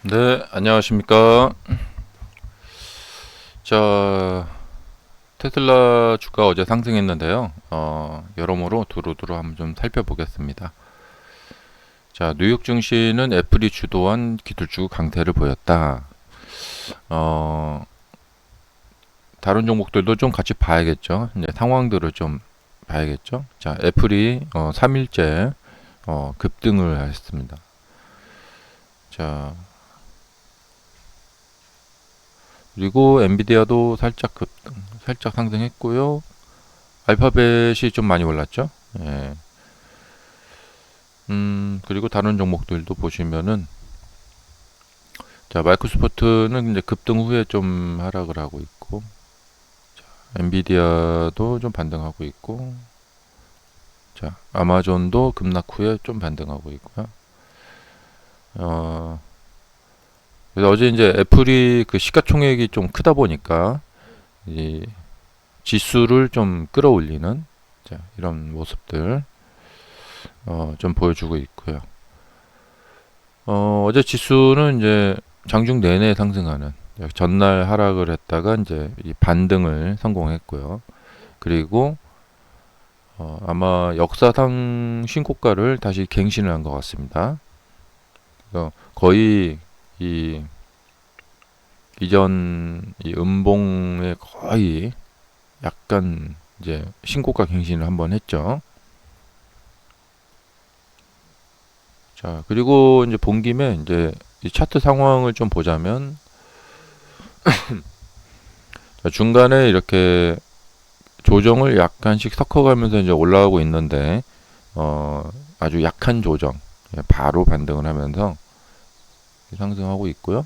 네, 안녕하십니까. 자, 테슬라 주가 어제 상승했는데요. 여러모로 두루두루 한번 좀 살펴보겠습니다. 자, 뉴욕 증시는 애플이 주도한 기술주 강세를 보였다. 어, 다른 종목들도 좀 같이 봐야겠죠. 이제 상황들을 좀 봐야겠죠. 자, 애플이 3일째 급등을 했습니다. 자, 그리고 엔비디아도 살짝 상승했고요. 알파벳이 좀 많이 올랐죠. 예. 그리고 다른 종목들도 보시면은, 자, 마이크로소프트는 이제 급등 후에 좀 하락을 하고 있고, 엔비디아도 좀 반등하고 있고, 자, 아마존도 급락 후에 좀 반등하고 있고요. 어, 그래서 어제 이제 애플이 그 시가총액이 좀 크다 보니까, 이 지수를 좀 끌어올리는, 자, 이런 모습들, 좀 보여주고 있고요. 어제 지수는 이제 장중 내내 상승하는 전날 하락을 했다가 이제 이 반등을 성공했고요. 그리고 아마 역사상 신고가를 다시 갱신을 한 것 같습니다. 그래서 거의 이 이전 이 음봉에 거의 약간 이제 신고가 갱신을 한번 했죠. 자, 그리고 이제 본 김에 이제 이 차트 상황을 좀 보자면 중간에 이렇게 조정을 약간씩 섞어가면서 이제 올라가고 있는데 아주 약한 조정, 바로 반등을 하면서 상승하고 있고요.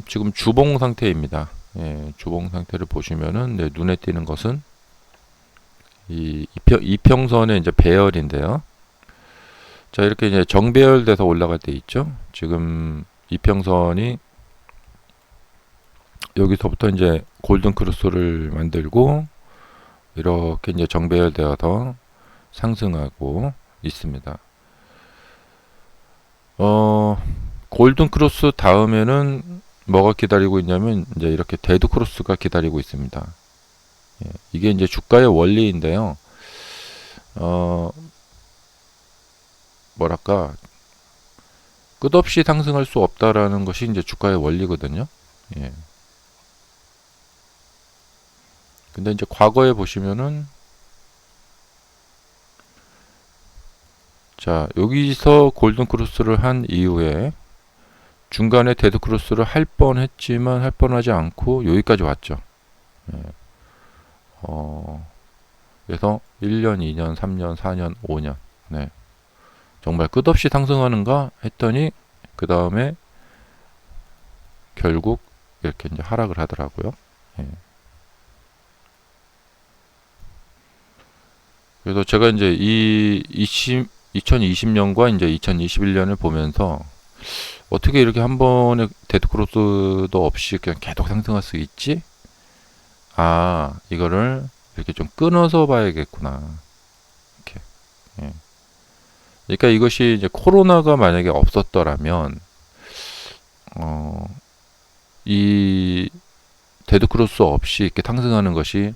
지금 주봉 상태입니다. 예, 주봉 상태를 보시면은 네, 눈에 띄는 것은 이 이평선의 이제 배열인데요. 자, 이렇게 이제 정배열돼서 올라갈 때 있죠. 지금 이평선이 여기서부터 이제 골든 크로스를 만들고 이렇게 이제 정배열되어서 상승하고 있습니다. 골든 크로스 다음에는 뭐가 기다리고 있냐면 이제 이렇게 데드 크로스가 기다리고 있습니다. 예, 이게 이제 주가의 원리인데요. 어, 뭐랄까 끝없이 상승할 수 없다라는 것이 이제 주가의 원리거든요. 예. 근데 이제 과거에 보시면은 자, 여기서 골든 크로스를 한 이후에 중간에 데드 크로스를 할 뻔했지만 할 뻔하지 않고 여기까지 왔죠. 예. 그래서 1년, 2년, 3년, 4년, 5년. 네. 정말 끝없이 상승하는가 했더니 그 다음에 결국 이렇게 이제 하락을 하더라고요. 예. 그래서 제가 이제 이 2020년과 이제 2021년을 보면서 어떻게 이렇게 한 번에 데드크로스도 없이 그냥 계속 상승할 수 있지? 아, 이거를 이렇게 좀 끊어서 봐야겠구나. 이렇게. 예. 그러니까 이것이 이제 코로나가 만약에 없었더라면, 어, 이 데드크로스 없이 이렇게 상승하는 것이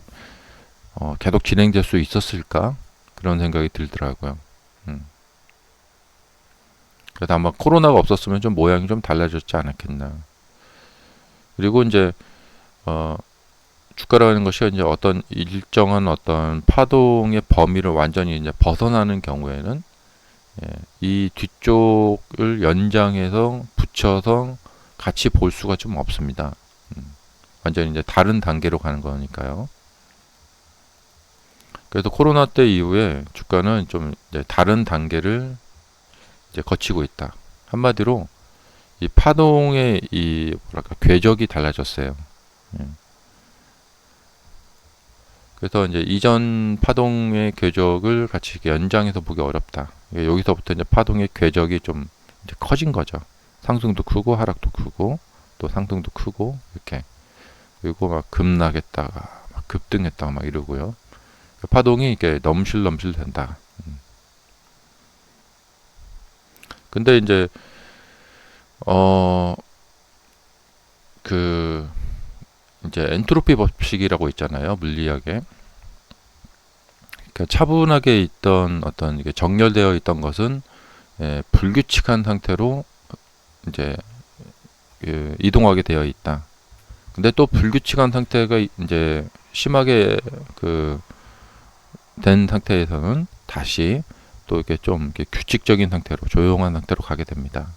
계속 진행될 수 있었을까? 그런 생각이 들더라고요. 음. 그래서 아마 코로나가 없었으면 좀 모양이 좀 달라졌지 않았겠나. 그리고 이제 어, 주가라는 것이 이제 어떤 일정한 어떤 파동의 범위를 완전히 이제 벗어나는 경우에는 예, 이 뒤쪽을 연장해서 붙여서 같이 볼 수가 좀 없습니다. 완전히 이제 다른 단계로 가는 거니까요. 그래서 코로나 때 이후에 주가는 좀 이제 다른 단계를 이제 거치고 있다. 한마디로 이 파동의 이 뭐랄까 궤적이 달라졌어요. 예. 그래서 이제 이전 파동의 궤적을 같이 연장해서 보기 어렵다. 여기서부터 이제 파동의 궤적이 좀 이제 커진 거죠. 상승도 크고 하락도 크고 또 상승도 크고 이렇게 그리고 막 급락했다가 막 급등했다가 막 이러고요. 파동이 이렇게 넘실넘실 된다. 근데 이제 어, 그 이제 엔트로피 법칙이라고 있잖아요. 물리학에. 그러니까 차분하게 있던 어떤 이게 정렬되어 있던 것은 불규칙한 상태로 이제 이동하게 되어 있다. 근데 또 불규칙한 상태가 이제 심하게 된 상태에서는 다시 또 이렇게 좀 이렇게 규칙적인 상태로 조용한 상태로 가게 됩니다.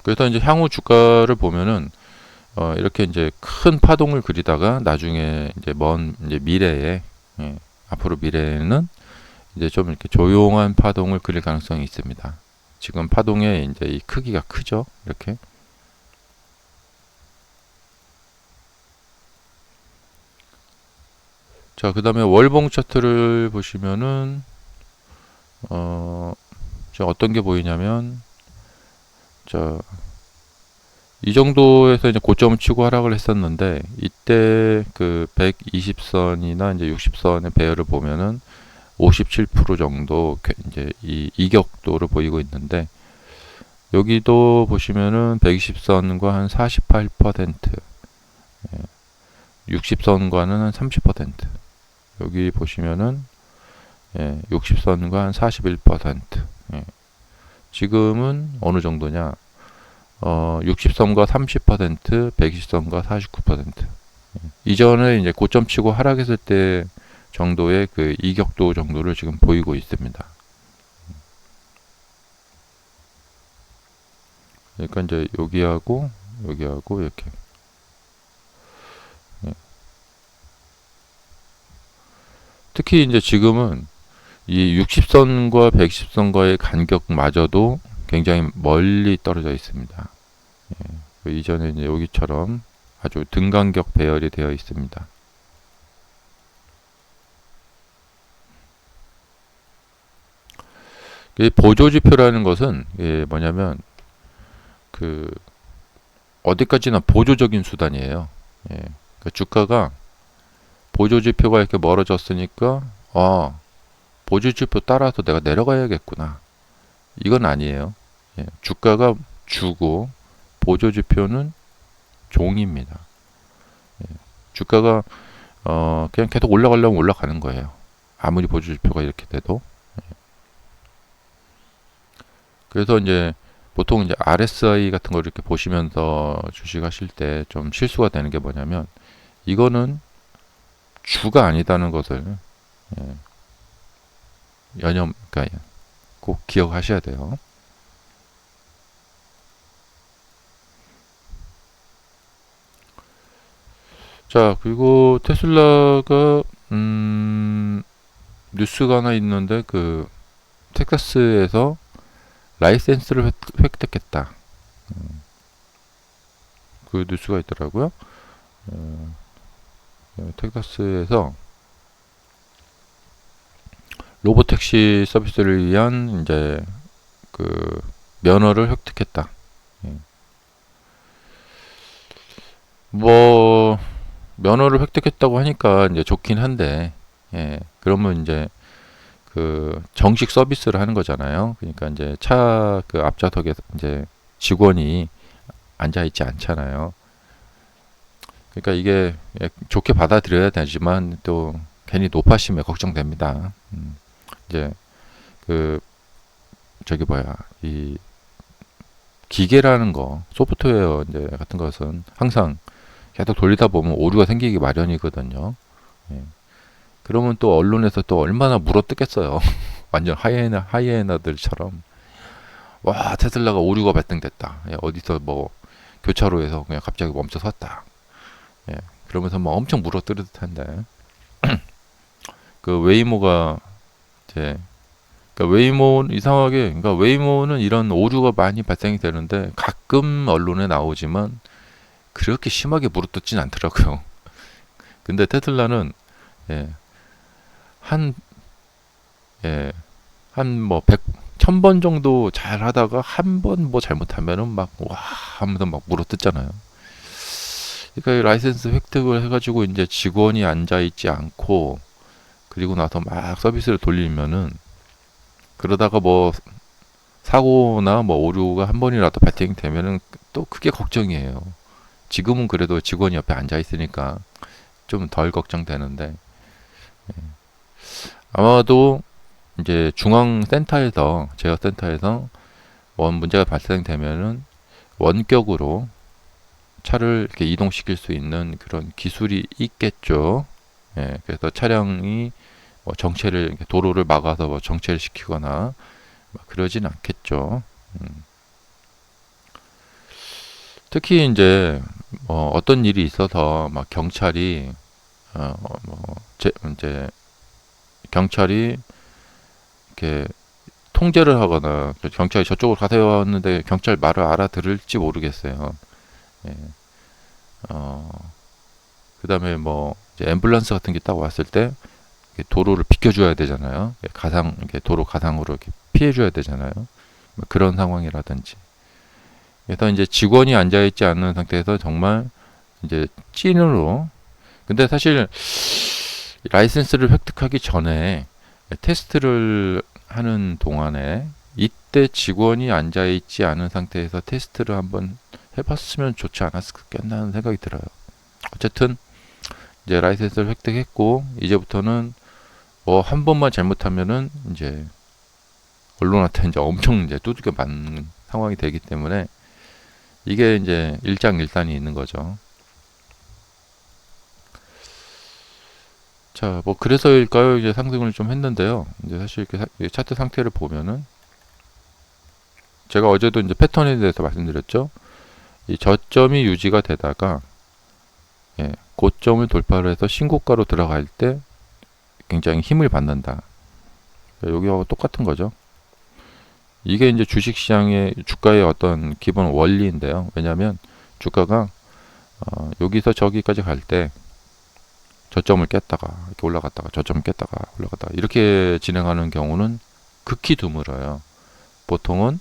그래서 이제 향후 주가를 보면은 이렇게 이제 큰 파동을 그리다가 나중에 이제 이제 미래에 앞으로 미래에는 이제 좀 이렇게 조용한 파동을 그릴 가능성이 있습니다. 지금 파동의 이제 이 크기가 크죠. 이렇게. 자, 그 다음에 월봉 차트를 보시면은 어떤 게 보이냐면 이 정도에서 이제 고점을 치고 하락을 했었는데 이때 그 120선이나 이제 60선의 배열을 보면은 57% 정도 이제 이 이격도를 보이고 있는데 여기도 보시면은 120선과 한 48%, 60선과는 한 30%, 여기 보시면은 60선과 한 41%. 지금은 어느 정도냐? 60선과 30%, 120선과 49%. 이전에 이제 고점 치고 하락했을 때 정도의 그 이격도 정도를 지금 보이고 있습니다. 그러니까 이제 여기하고 이렇게. 특히 이제 지금은 이 60선과 110선과의 간격마저도 굉장히 멀리 떨어져 있습니다. 이전에 이제 여기처럼 아주 등간격 배열이 되어 있습니다. 보조지표라는 것은 뭐냐면 어디까지나 보조적인 수단이에요. 그러니까 주가가 보조지표가 이렇게 멀어졌으니까 보조지표 따라서 내가 내려가야겠구나. 이건 아니에요. 주가가 주고 보조지표는 종입니다. 주가가 그냥 계속 올라가려면 올라가는 거예요. 아무리 보조지표가 이렇게 돼도. 그래서 이제 보통 이제 RSI 같은 걸 이렇게 보시면서 주식하실 때 좀 실수가 되는 게 뭐냐면 이거는 주가 아니다는 것을 그러니까 꼭 기억하셔야 돼요. 자, 그리고 테슬라가 뉴스가 하나 있는데 텍사스에서 라이센스를 획득했다. 그 뉴스가 있더라고요. 텍사스에서 로보택시 서비스를 위한 이제 면허를 획득했다. 뭐 면허를 획득했다고 하니까 이제 좋긴 한데, 그러면 이제 정식 서비스를 하는 거잖아요. 그러니까 이제 차 앞좌석에 이제 직원이 앉아 있지 않잖아요. 그러니까 이게 좋게 받아들여야 되지만 또 괜히 높아심에 걱정됩니다. 이제 이 기계라는 거, 소프트웨어 이제 같은 것은 항상 계속 돌리다 보면 오류가 생기기 마련이거든요. 그러면 또 언론에서 또 얼마나 물어뜯겠어요. 완전 하이에나들처럼 와, 테슬라가 오류가 발생됐다. 어디서 뭐 교차로에서 그냥 갑자기 멈춰 섰다. 그러면서 막 엄청 물어뜯을 텐데 웨이모가 이제 웨이모 이상하게 웨이모는 이런 오류가 많이 발생이 되는데 가끔 언론에 나오지만 그렇게 심하게 물어뜯진 않더라고요. 근데 테슬라는 한 뭐 1000번 정도 잘 하다가 한 번 뭐 잘못하면은 막 와 하면서 막 물어뜯잖아요. 그러니까 라이센스 획득을 해가지고 이제 직원이 앉아 있지 않고 그리고 나서 막 서비스를 돌리면은 그러다가 뭐 사고나 뭐 오류가 한 번이라도 발생되면은 또 그게 걱정이에요. 지금은 그래도 직원이 옆에 앉아 있으니까 좀 덜 걱정되는데, 아마도 이제 중앙센터에서, 제어센터에서 원 문제가 발생되면은 원격으로 차를 이렇게 이동시킬 수 있는 그런 기술이 있겠죠. 예, 그래서 차량이 뭐 정체를, 이렇게 도로를 막아서 뭐 정체를 시키거나 그러진 않겠죠. 특히 이제 어떤 일이 있어서 막 경찰이 이제 경찰이 이렇게 통제를 하거나 경찰이 저쪽으로 가세요 하는데 경찰 말을 알아들을지 모르겠어요. 예. 그다음에 뭐 이제 앰뷸런스 같은 게 딱 왔을 때 도로를 비켜줘야 되잖아요. 이렇게 도로 가상으로 이렇게 피해줘야 되잖아요. 뭐 그런 상황이라든지. 그래서 이제 직원이 앉아있지 않는 상태에서 정말 이제 찐으로, 근데 사실 라이센스를 획득하기 전에 테스트를 하는 동안에 이때 직원이 앉아있지 않은 상태에서 테스트를 한번 해봤으면 좋지 않았겠나 하는 생각이 들어요. 어쨌든 이제 라이센스를 획득했고 이제부터는 뭐 한 번만 잘못하면은 이제 언론한테 이제 엄청 이제 두들겨 맞는 상황이 되기 때문에 이게 이제 일장일단이 있는 거죠. 자, 뭐 그래서일까요? 이제 상승을 좀 했는데요. 이제 사실 이렇게 차트 상태를 보면은 제가 어제도 이제 패턴에 대해서 말씀드렸죠. 이 저점이 유지가 되다가 고점을 돌파를 해서 신고가로 들어갈 때 굉장히 힘을 받는다. 여기하고 똑같은 거죠. 이게 이제 주식시장의 주가의 어떤 기본 원리인데요. 왜냐하면 주가가 여기서 저기까지 갈 때 저점을 깼다가 이렇게 올라갔다가 저점을 깼다가 올라갔다가 이렇게 진행하는 경우는 극히 드물어요. 보통은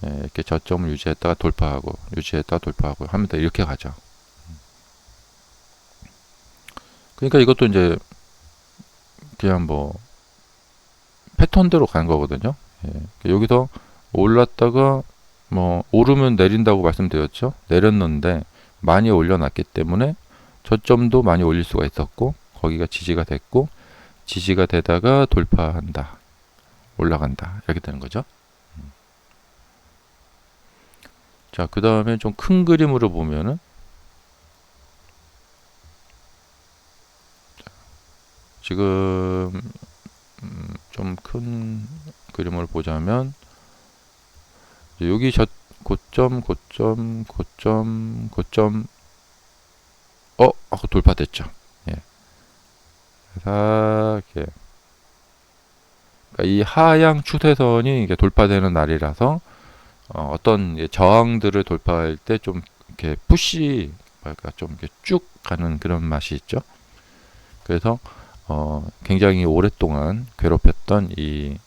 이렇게 저점을 유지했다가 돌파하고 유지했다가 돌파하고 하면서 이렇게 가죠. 그러니까 이것도 이제 그냥 뭐 패턴대로 가는 거거든요. 여기서 올랐다가 뭐 오르면 내린다고 말씀드렸죠. 내렸는데 많이 올려놨기 때문에 저점도 많이 올릴 수가 있었고 거기가 지지가 됐고 지지가 되다가 돌파한다. 올라간다. 이렇게 되는 거죠. 자, 그 다음에 좀 큰 그림으로 보면은 지금 좀 큰 그림을 보자면 여기 고점 아까 돌파됐죠. 예. 이렇게 그러니까 이 하향 추세선이 이게 돌파되는 날이라서 어떤 저항들을 돌파할 때 좀 이렇게 푸시 좀 이렇게 쭉 가는 그런 맛이 있죠. 그래서 굉장히 오랫동안 괴롭혔던 이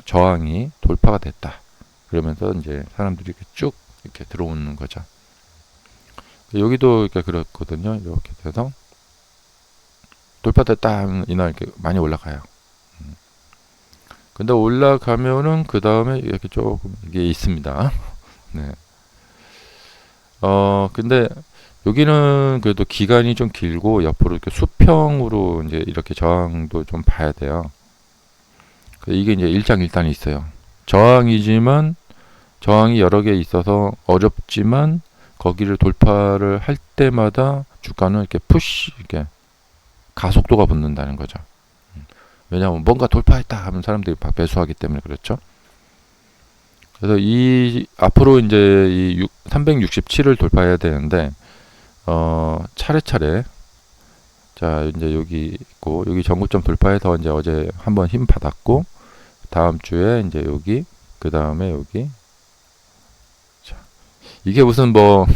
저항이 돌파가 됐다. 그러면서 이제 사람들이 이렇게 쭉 이렇게 들어오는 거죠. 여기도 이렇게 그렇거든요. 이렇게 돼서 돌파됐다 하면 이날 이렇게 많이 올라가요. 근데 올라가면은 그 다음에 이렇게 조금 이게 있습니다. 네. 근데 여기는 그래도 기간이 좀 길고 옆으로 이렇게 수평으로 이제 이렇게 저항도 좀 봐야 돼요. 이게 이제 일장일단이 있어요. 저항이지만 저항이 여러 개 있어서 어렵지만 거기를 돌파를 할 때마다 주가는 이렇게 이렇게 가속도가 붙는다는 거죠. 왜냐하면 뭔가 돌파했다 하면 사람들이 막 매수하기 때문에 그렇죠. 그래서 이 앞으로 이제 이 367을 돌파해야 되는데 차례차례 자 이제 여기 있고 여기 전고점 돌파해서 이제 어제 한번 힘 받았고 다음 주에 이제 여기 그 다음에 여기 자 이게 무슨 뭐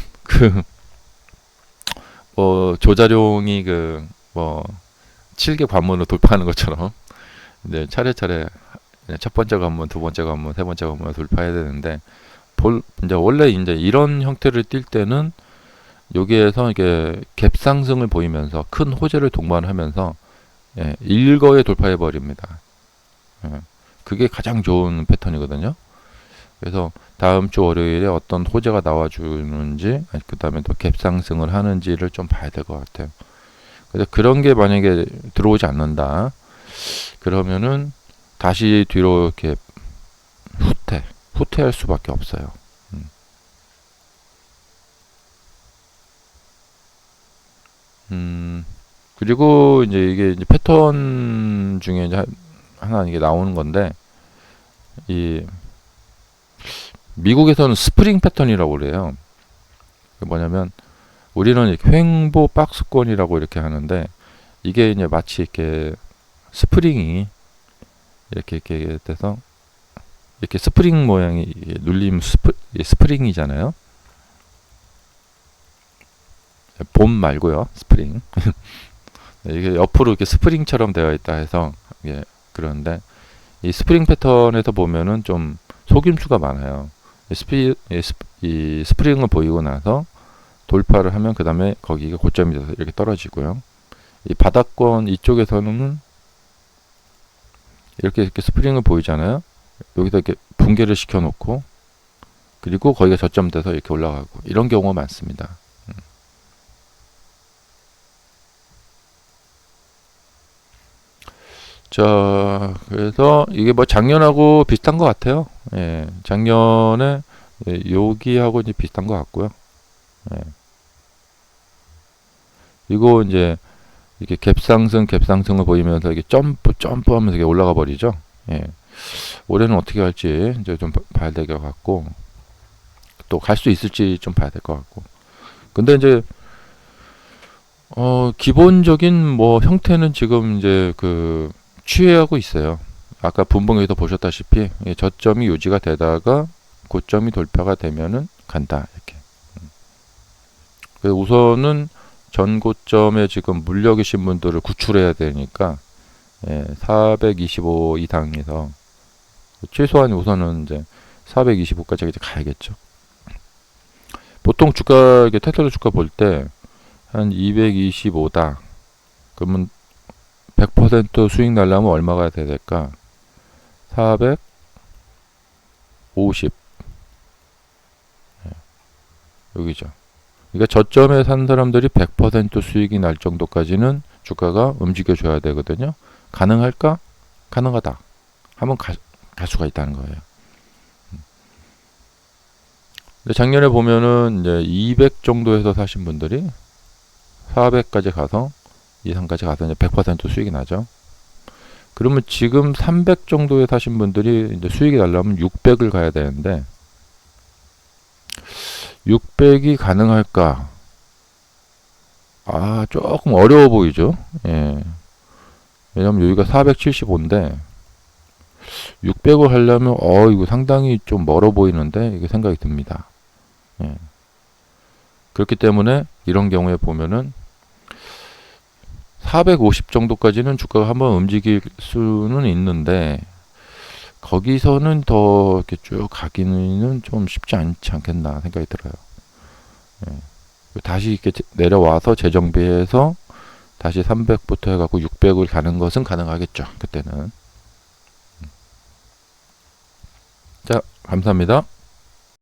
조자룡이 7개 관문으로 돌파하는 것처럼 이제 차례차례 첫 번째 관문, 두 번째 관문, 세 번째 관문을 돌파해야 되는데 이제 원래 이제 이런 형태를 띌 때는 여기에서 이게 갭 상승을 보이면서 큰 호재를 동반하면서 일거에 돌파해 버립니다. 그게 가장 좋은 패턴이거든요. 그래서 다음 주 월요일에 어떤 호재가 나와주는지, 그 다음에 또 갭 상승을 하는지를 좀 봐야 될 것 같아요. 그래서 그런 게 만약에 들어오지 않는다, 그러면은 다시 뒤로 이렇게 후퇴할 수밖에 없어요. 그리고 이게 패턴 중에 이제 하나 이게 나오는 건데, 이 미국에서는 스프링 패턴이라고 그래요. 뭐냐면 우리는 이렇게 횡보 박스권이라고 이렇게 하는데, 이게 이제 마치 이렇게 스프링이 이렇게 돼서 이렇게 스프링 모양이 눌림 스프링이잖아요. 봄 말고요, 스프링. 이게 옆으로 이렇게 스프링처럼 되어 있다 해서 예, 그런데 이 스프링 패턴에서 보면은 좀 속임수가 많아요. 이 스프링을 보이고 나서 돌파를 하면 그 다음에 거기가 고점이 돼서 이렇게 떨어지고요. 이 바닥권 이쪽에서는 이렇게 스프링을 보이잖아요. 여기서 이렇게 붕괴를 시켜놓고 그리고 거기가 저점돼서 이렇게 올라가고 이런 경우가 많습니다. 자, 그래서 이게 뭐 작년하고 비슷한 것 같아요. 예, 작년에 여기하고 이제 비슷한 것 같고요. 예. 이거 이제 이렇게 갭상승을 보이면서 이게 점프하면서 이게 올라가 버리죠. 예. 올해는 어떻게 할지 이제 좀 봐야 될 것 같고 또 갈 수 있을지 좀 봐야 될 것 같고. 근데 이제 기본적인 뭐 형태는 지금 이제 취해하고 있어요. 아까 분봉에서 보셨다시피 저점이 유지가 되다가 고점이 돌파가 되면은 간다 이렇게. 그래서 우선은 전 고점에 지금 물려 계신 분들을 구출해야 되니까 425 이상에서 최소한 우선은 이제 425까지 이제 가야겠죠. 보통 주가 테슬라 주가 볼 때 한 225다. 그러면 100% 수익 날려면 얼마가 돼야 될까? 450. 여기죠. 그러니까 저점에 산 사람들이 100% 수익이 날 정도까지는 주가가 움직여줘야 되거든요. 가능할까? 가능하다. 한번 갈 수가 있다는 거예요. 근데 작년에 보면은 이제 200 정도에서 사신 분들이 400까지 가서 이상까지 가서 이제 100% 수익이 나죠. 그러면 지금 300 정도에 사신 분들이 이제 수익이 나려면 600을 가야 되는데 600이 가능할까? 아, 조금 어려워 보이죠? 예. 왜냐면 여기가 475인데 600을 하려면 이거 상당히 좀 멀어 보이는데 이게 생각이 듭니다. 예. 그렇기 때문에 이런 경우에 보면은 450 정도까지는 주가가 한번 움직일 수는 있는데 거기서는 더 이렇게 쭉 가기는 좀 쉽지 않지 않겠나 생각이 들어요. 예. 다시 이렇게 내려와서 재정비해서 다시 300부터 해갖고 600을 가는 것은 가능하겠죠. 그때는. 자, 감사합니다.